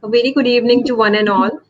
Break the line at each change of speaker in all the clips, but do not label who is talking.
A very good evening to one and all.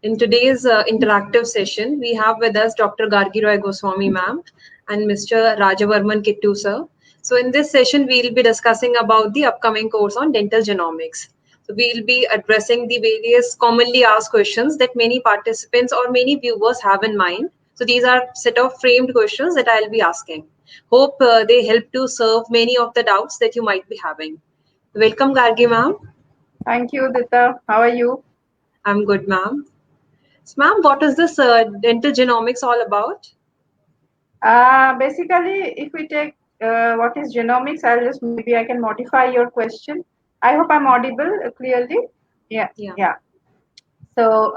In today's interactive session, we have with us Dr. Gargi Roy Goswami ma'am and Mr. Rajavarman Kittu sir. So in this session, we'll be discussing about the upcoming course on dental genomics. So we'll be addressing the various commonly asked questions that many participants or many viewers have in mind. So these are set of framed questions that I'll be asking. Hope they help to serve many of the doubts that you might be having. Welcome, Gargi ma'am.
Thank you, Dita. How are you?
I'm good, ma'am. So, ma'am, what is this dental genomics all about?
Basically, if we take what is genomics, maybe I can modify your question. I hope I'm audible clearly. Yeah,
Yeah.
yeah. So,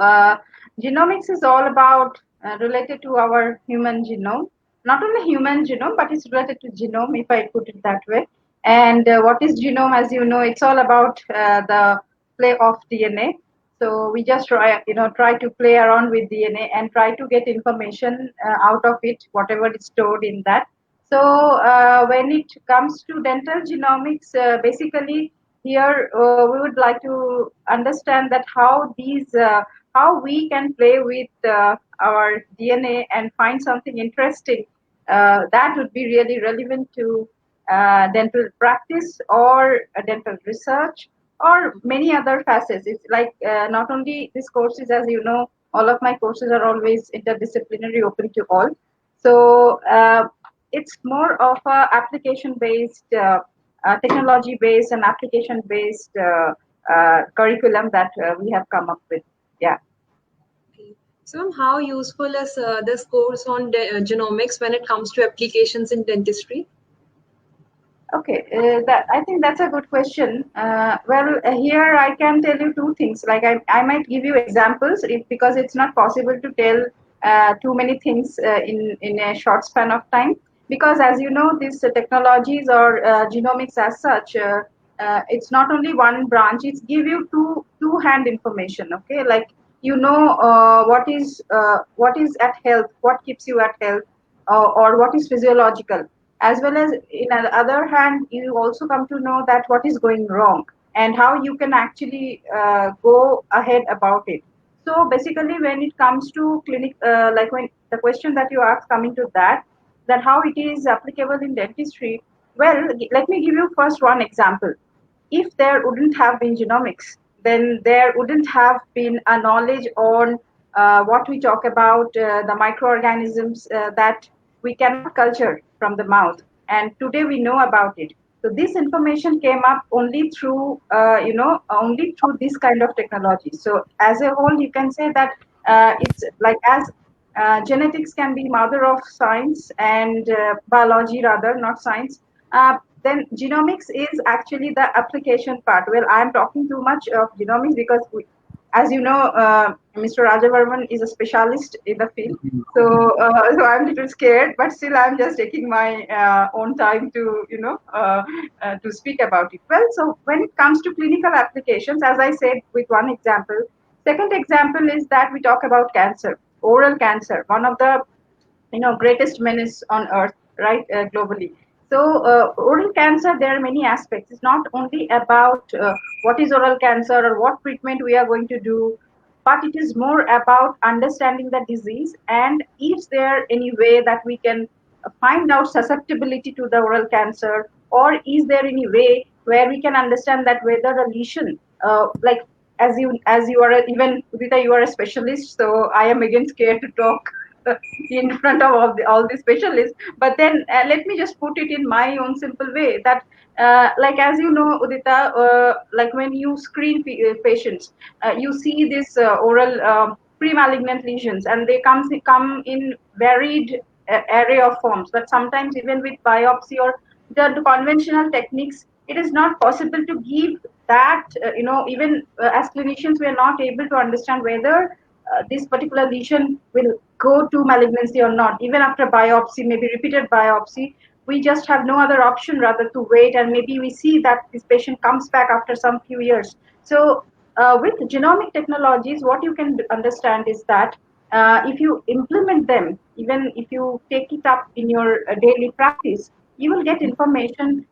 genomics is all about related to our human genome. Not only human genome, but it's related to genome, if I put it that way. And what is genome? As you know, it's all about the play of DNA. So we just try to play around with DNA and try to get information out of it, whatever is stored in that. So when it comes to dental genomics, basically here we would like to understand that how we can play with our DNA and find something interesting that would be really relevant to dental practice or dental research or many other facets. It's like not only these courses, as you know, all of my courses are always interdisciplinary, open to all. So it's more of a application based, technology based, and application based curriculum that we have come up with. Yeah.
Okay. So, ma'am, how useful is this course on genomics when it comes to applications in dentistry?
Okay, that I think that's a good question. Here I can tell you two things. Like I might give you examples because it's not possible to tell too many things in a short span of time. Because as you know, these technologies or genomics as such, it's not only one branch. It's give you two hand information. Okay, like you know what is at health, what keeps you at health, or what is physiological, as well as in the other hand you also come to know that what is going wrong and how you can actually go ahead about it. So basically when it comes to clinic, like when the question that you asked coming to that how it is applicable in dentistry, well, let me give you first one example. If there wouldn't have been genomics, then there wouldn't have been a knowledge on what we talk about, the microorganisms that we cannot culture from the mouth. And today we know about it. So this information came up only through, only through this kind of technology. So as a whole, you can say that it's like as genetics can be mother of science and biology rather, not science. Then genomics is actually the application part. Well, I'm talking too much of genomics because as you know, Mr. Rajavarman is a specialist in the field. So I'm a little scared, but still I'm just taking my own time to, to speak about it. Well, so when it comes to clinical applications, as I said with one example, second example is that we talk about cancer, oral cancer, one of the greatest menace on earth, right, globally. So oral cancer, there are many aspects. It's not only about what is oral cancer or what treatment we are going to do, but it is more about understanding the disease and is there any way that we can find out susceptibility to the oral cancer, or is there any way where we can understand that whether a lesion, like as you are even Udita, you are a specialist, so I am again scared to talk in front of all the specialists. But then let me just put it in my own simple way that like as you know, Udita, like when you screen patients, you see this oral pre-malignant lesions, and they come in varied array of forms, but sometimes even with biopsy or the conventional techniques, it is not possible to give that, even as clinicians we are not able to understand whether this particular lesion will go to malignancy or not. Even after biopsy, maybe repeated biopsy, we just have no other option rather to wait, and maybe we see that this patient comes back after some few years. So with genomic technologies, what you can understand is that if you implement them, even if you take it up in your daily practice, you will get information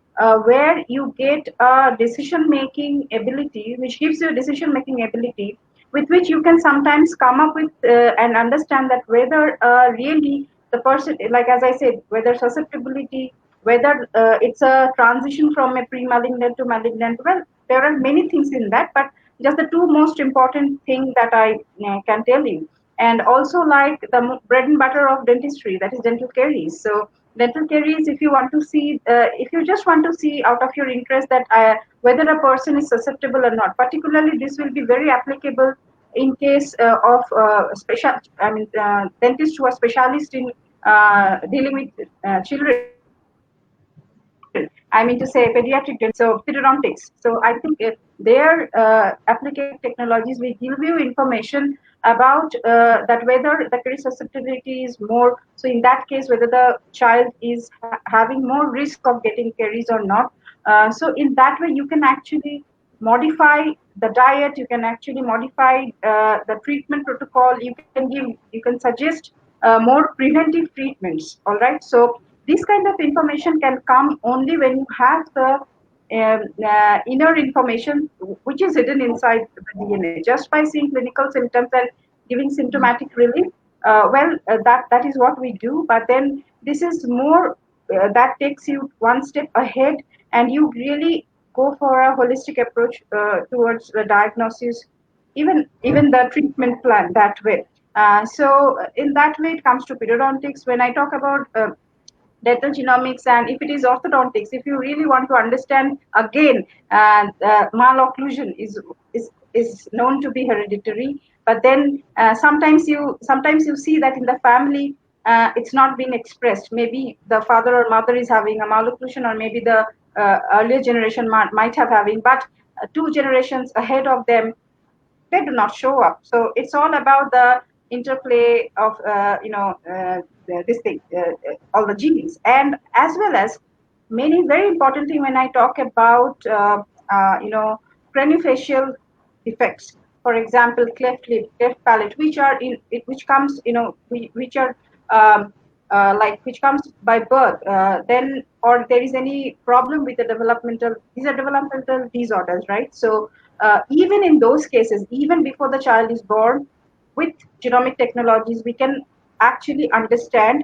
where you get a decision-making ability, which gives you a decision-making ability with which you can sometimes come up with and understand that whether really the person, like as I said, whether susceptibility, whether it's a transition from a pre-malignant to malignant. Well, there are many things in that, but just the two most important thing that I can tell you. And also like the bread and butter of dentistry, that is dental caries. So dental caries, if you want to see, if you just want to see out of your interest that whether a person is susceptible or not, particularly this will be very applicable in case of special, I mean, dentists who are specialists in dealing with children. I mean to say pediatric dentists, so periodontics. So I think their application technologies will give you information about that whether the caries susceptibility is more. So in that case, whether the child is having more risk of getting caries or not. So in that way, you can actually modify the diet. You can actually modify the treatment protocol. You can suggest more preventive treatments. All right. So this kind of information can come only when you have the inner information which is hidden inside the DNA. Just by seeing clinical symptoms and giving symptomatic relief, that is what we do. But then this is more that takes you one step ahead, and you really go for a holistic approach towards the diagnosis, even the treatment plan that way. So in that way, it comes to periodontics. When I talk about dental genomics, and if it is orthodontics, if you really want to understand again, malocclusion is known to be hereditary, but then sometimes you see that in the family it's not being expressed. Maybe the father or mother is having a malocclusion, or maybe the earlier generation might have having, but two generations ahead of them, they do not show up. So it's all about the interplay of this thing, all the genes, and as well as many very important thing when I talk about craniofacial defects. For example, cleft lip, cleft palate, which are which comes which are which comes by birth, then or there is any problem with the developmental, these are developmental disorders, right? So even in those cases, even before the child is born, with genomic technologies, we can actually understand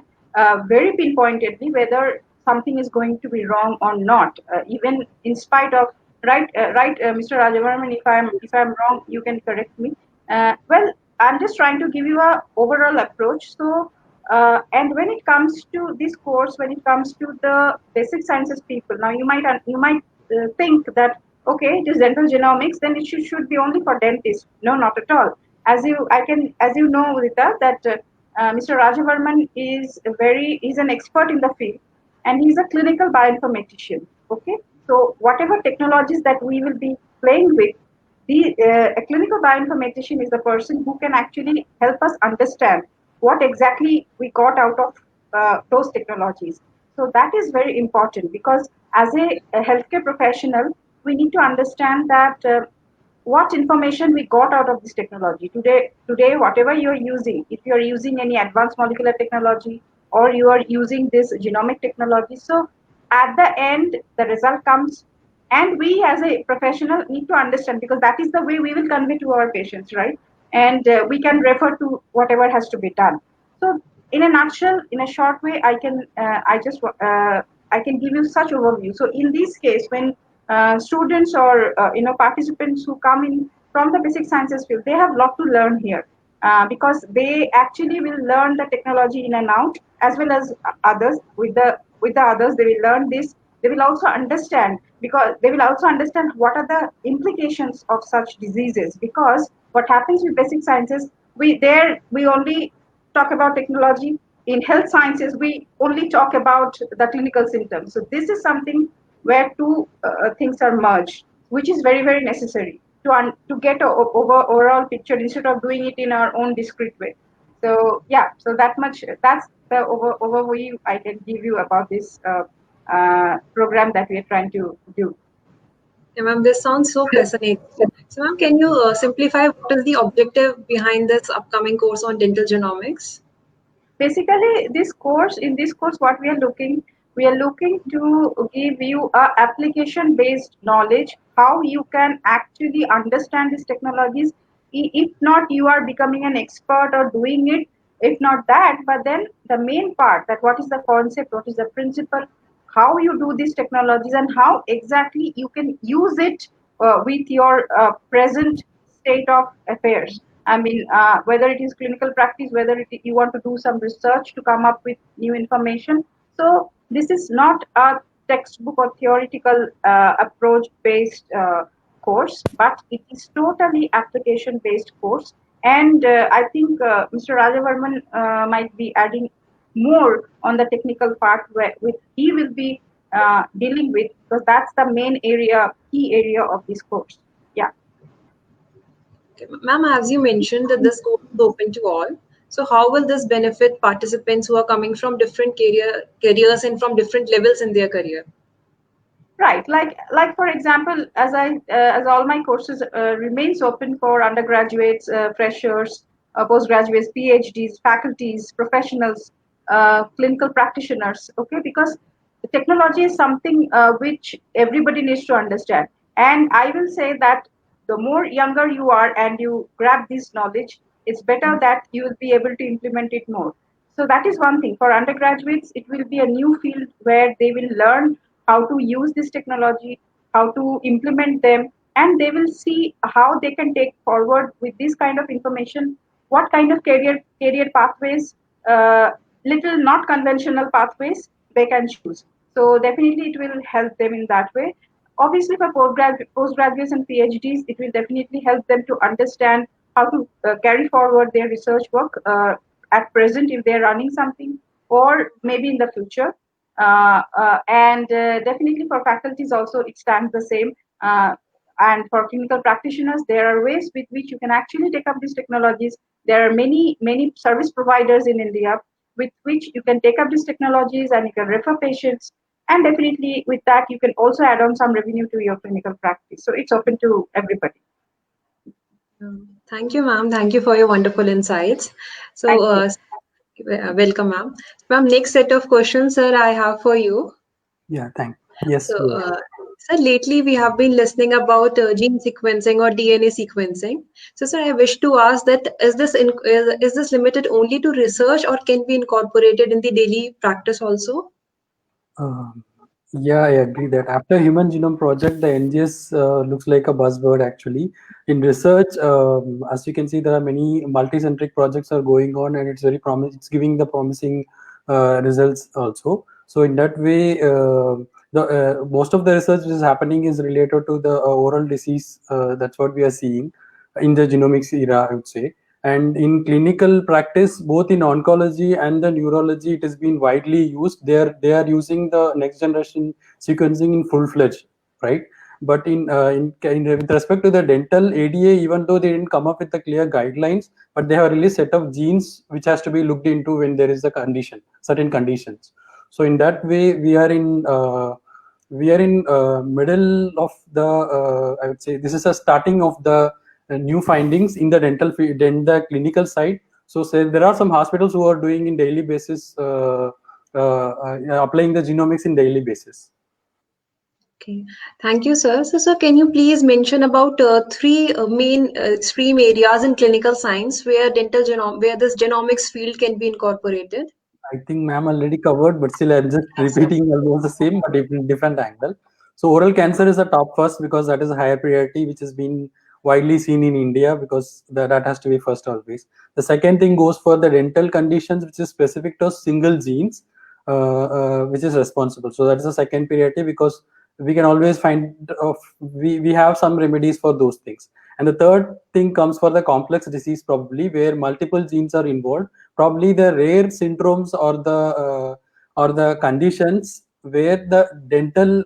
very pinpointedly whether something is going to be wrong or not, even in spite of Mr. Rajavarman. If I'm wrong, you can correct me. Well, I'm just trying to give you a overall approach. So, and when it comes to this course, when it comes to the basic sciences people, now you might think that okay, it is dental genomics, then it should be only for dentists. No, not at all. As you know, Rita, that Mr. Rajavarman is an expert in the field, and he's a clinical bioinformatician. Okay, so whatever technologies that we will be playing with, a clinical bioinformatician is the person who can actually help us understand what exactly we got out of those technologies. So that is very important, because as a healthcare professional, we need to understand that what information we got out of this technology. Today, whatever you're using, if you're using any advanced molecular technology, or you are using this genomic technology, so at the end, the result comes, and we as a professional need to understand, because that is the way we will convey to our patients, right? And we can refer to whatever has to be done. So in a nutshell, in a short way, I can give you such overview. So in this case, when students or participants who come in from the basic sciences field, they have a lot to learn here, because they actually will learn the technology in and out, as well as others. With the others, they will learn this. They will also understand, because they will also understand what are the implications of such diseases. Because what happens with basic sciences, we only talk about technology. In health sciences, we only talk about the clinical symptoms. So this is something where two things are merged, which is very, very necessary to get a overall picture, instead of doing it in our own discrete way. So yeah, so that's the overview I can give you about this program that we are trying to do.
Yeah, ma'am, this sounds so fascinating. So, ma'am, can you simplify what is the objective behind this upcoming course on dental genomics?
Basically, in this course, what we are looking, We are looking to give you a application based knowledge, how you can actually understand these technologies. If not you are becoming an expert or doing it, if not that, but then the main part, that what is the concept, what is the principle, how you do these technologies, and how exactly you can use it with your present state of affairs. I mean, whether it is clinical practice, whether you want to do some research to come up with new information. So this is not a textbook or theoretical approach based course, but it is totally application based course. And I think Mr. Rajavarman might be adding more on the technical part where with he will be dealing with, because that's the main area, key area of this course. Yeah.
Okay. Ma'am, as you mentioned that this course is open to all. So how will this benefit participants who are coming from different careers and from different levels in their career?
Right, like for example, as all my courses remains open for undergraduates, freshers, postgraduates, PhDs, faculties, professionals, clinical practitioners. Okay, because technology is something which everybody needs to understand, and I will say that the more younger you are and you grab this knowledge, it's better that you will be able to implement it more. So that is one thing. For undergraduates, it will be a new field where they will learn how to use this technology, how to implement them, and they will see how they can take forward with this kind of information, what kind of career pathways, little not conventional pathways they can choose. So definitely it will help them in that way. Obviously, for postgraduates and PhDs, it will definitely help them to understand how to carry forward their research work at present if they're running something, or maybe in the future. And definitely for faculties also, it stands the same. And for clinical practitioners, there are ways with which you can actually take up these technologies. There are many service providers in India with which you can take up these technologies and you can refer patients. And definitely with that, you can also add on some revenue to your clinical practice. So it's open to everybody.
Thank you, ma'am. Thank you for your wonderful insights. So, welcome, ma'am. Ma'am, next set of questions, sir, I have for you.
Yeah, thanks. Yes.
So, sir, lately we have been listening about gene sequencing or DNA sequencing. So, sir, I wish to ask that is this limited only to research or can be incorporated in the daily practice also?
Yeah, I agree that after Human Genome Project, the NGS looks like a buzzword actually. In research, as you can see, there are many multi-centric projects are going on, and it's very promising. It's giving the promising results also. So in that way, the most of the research which is happening is related to the oral disease. That's what we are seeing in the genomics era, I would say. And in clinical practice, both in oncology and the neurology, it has been widely used. They are using the next generation sequencing in full fledged, right? But with respect to the dental ADA, even though they didn't come up with the clear guidelines, but they have released set of genes which has to be looked into when there is a condition, certain conditions. So in that way, we are in middle of the I would say this is a starting of the new findings in the dental field, in the clinical side. So say there are some hospitals who are doing in daily basis, applying the genomics in daily basis.
Okay, thank you, sir. So, sir, can you please mention about three main stream areas in clinical science where where this genomics field can be incorporated?
I think ma'am already covered, but still I'm just repeating almost the same, but in different angle. So oral cancer is the top first because that is a higher priority, which has been widely seen in India because that has to be first always. The second thing goes for the dental conditions, which is specific to single genes, which is responsible. So that is the second priority because we can always we have some remedies for those things. And the third thing comes for the complex disease, probably where multiple genes are involved, probably the rare syndromes or the conditions where the dental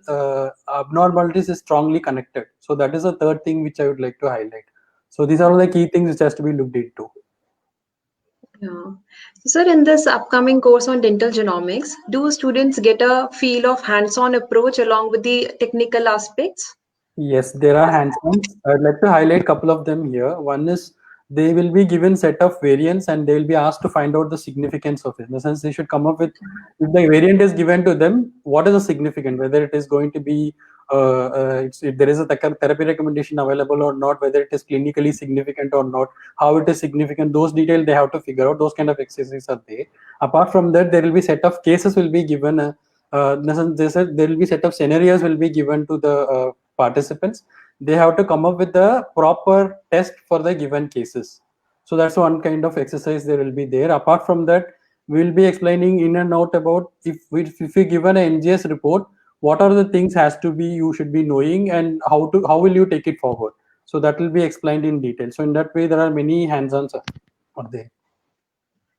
abnormalities is strongly connected. So that is the third thing which I would like to highlight. So these are all the key things which has to be looked into.
Yeah. So, sir, in this upcoming course on dental genomics, do students get a feel of hands-on approach along with the technical aspects?
Yes, there are hands-ons. I'd like to highlight a couple of them here. One is they will be given set of variants and they will be asked to find out the significance of it. In the sense, they should come up with, if the variant is given to them, what is the significance, whether it is going to be if there is a therapy recommendation available or not, whether it is clinically significant or not, how it is significant, those details they have to figure out. Those kind of exercises are there. Apart from that, there will be set of cases will be given. There will be set of scenarios will be given to the participants. They have to come up with a proper test for the given cases. So that's one kind of exercise there will be there. Apart from that, we will be explaining in and out about if we given an NGS report, what are the things has to be you should be knowing and how will you take it forward. So that will be explained in detail. So in that way, there are many hands-ons are there.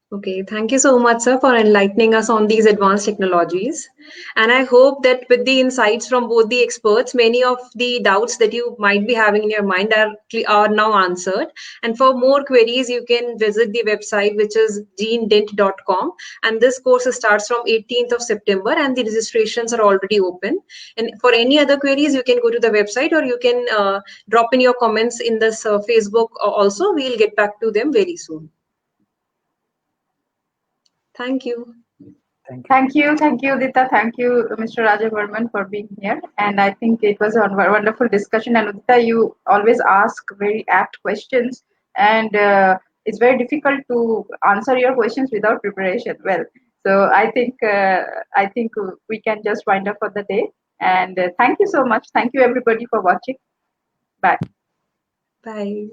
Okay, thank you so much, sir, for enlightening us on these advanced technologies. And I hope that with the insights from both the experts, many of the doubts that you might be having in your mind are now answered. And for more queries, you can visit the website, which is genedent.com. And this course starts from 18th of September, and the registrations are already open. And for any other queries, you can go to the website, or you can drop in your comments in this Facebook also. We'll get back to them very soon. Thank you.
Thank you, Udita. Thank you, Mr. Rajavarman, for being here. And I think it was a wonderful discussion. And Udita, you always ask very apt questions, and it's very difficult to answer your questions without preparation. Well, so I think we can just wind up for the day. And thank you so much. Thank you, everybody, for watching. Bye.
Bye.